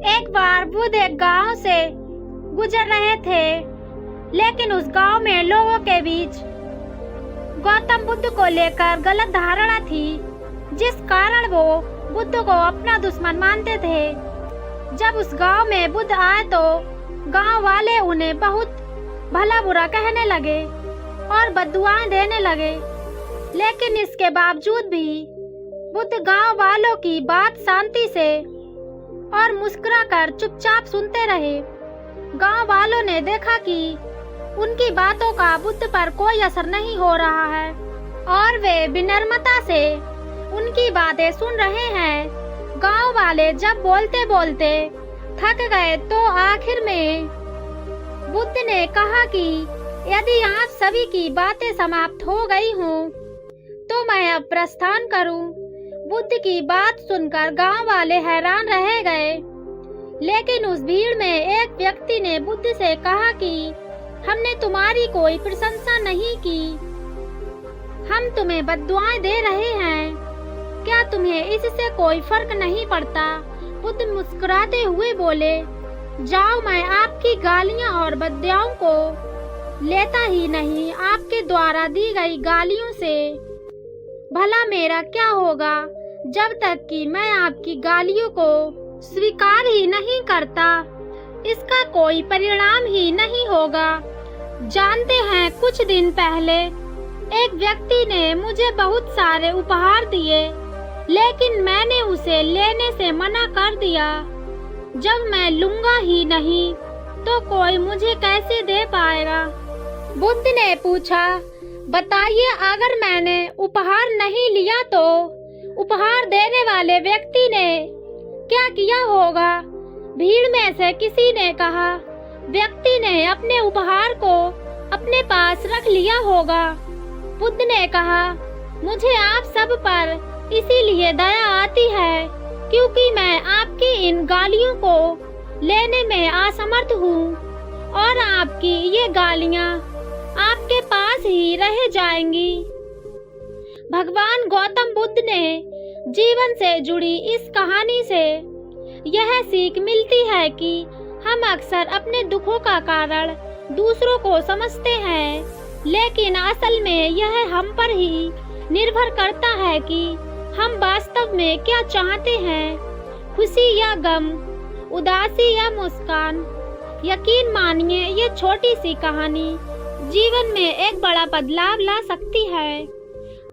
एक बार बुद्ध एक गांव से गुजर रहे थे, लेकिन उस गांव में लोगों के बीच गौतम बुद्ध को लेकर गलत धारणा थी, जिस कारण वो बुद्ध को अपना दुश्मन मानते थे। जब उस गांव में बुद्ध आए तो गांव वाले उन्हें बहुत भला बुरा कहने लगे और बद्दुआएं देने लगे, लेकिन इसके बावजूद भी बुद्ध गांव वालों की बात शांति से और मुस्कुराकर चुपचाप सुनते रहे। गांव वालों ने देखा कि उनकी बातों का बुद्ध पर कोई असर नहीं हो रहा है और वे विनम्रता से उनकी बातें सुन रहे हैं। गांव वाले जब बोलते बोलते थक गए तो आखिर में बुद्ध ने कहा कि यदि आप सभी की बातें समाप्त हो गई हों तो मैं अब प्रस्थान करूं। बुद्ध की बात सुनकर गांव वाले हैरान रह गए, लेकिन उस भीड़ में एक व्यक्ति ने बुद्ध से कहा कि हमने तुम्हारी कोई प्रशंसा नहीं की, हम तुम्हें बद्दुआएं दे रहे हैं, क्या तुम्हें इससे कोई फर्क नहीं पड़ता? बुद्ध मुस्कुराते हुए बोले, जाओ, मैं आपकी गालियां और बद्दुआओं को लेता ही नहीं। आपके द्वारा दी गई गालियों से भला मेरा क्या होगा, जब तक कि मैं आपकी गालियों को स्वीकार ही नहीं करता, इसका कोई परिणाम ही नहीं होगा। जानते हैं, कुछ दिन पहले एक व्यक्ति ने मुझे बहुत सारे उपहार दिए, लेकिन मैंने उसे लेने से मना कर दिया। जब मैं लूंगा ही नहीं तो कोई मुझे कैसे दे पाएगा? बुद्ध ने पूछा, बताइए, अगर मैंने उपहार नहीं लिया तो उपहार देने वाले व्यक्ति ने क्या किया होगा? भीड़ में से किसी ने कहा, व्यक्ति ने अपने उपहार को अपने पास रख लिया होगा। बुद्ध ने कहा, मुझे आप सब पर इसीलिए दया आती है क्योंकि मैं आपकी इन गालियों को लेने में असमर्थ हूँ और आपकी ये गालियाँ आपके पास ही रह जाएंगी। भगवान गौतम बुद्ध ने जीवन से जुड़ी इस कहानी से यह सीख मिलती है कि हम अक्सर अपने दुखों का कारण दूसरों को समझते हैं, लेकिन असल में यह हम पर ही निर्भर करता है कि हम वास्तव में क्या चाहते हैं, खुशी या गम, उदासी या मुस्कान। यकीन मानिए, ये छोटी सी कहानी जीवन में एक बड़ा बदलाव ला सकती है।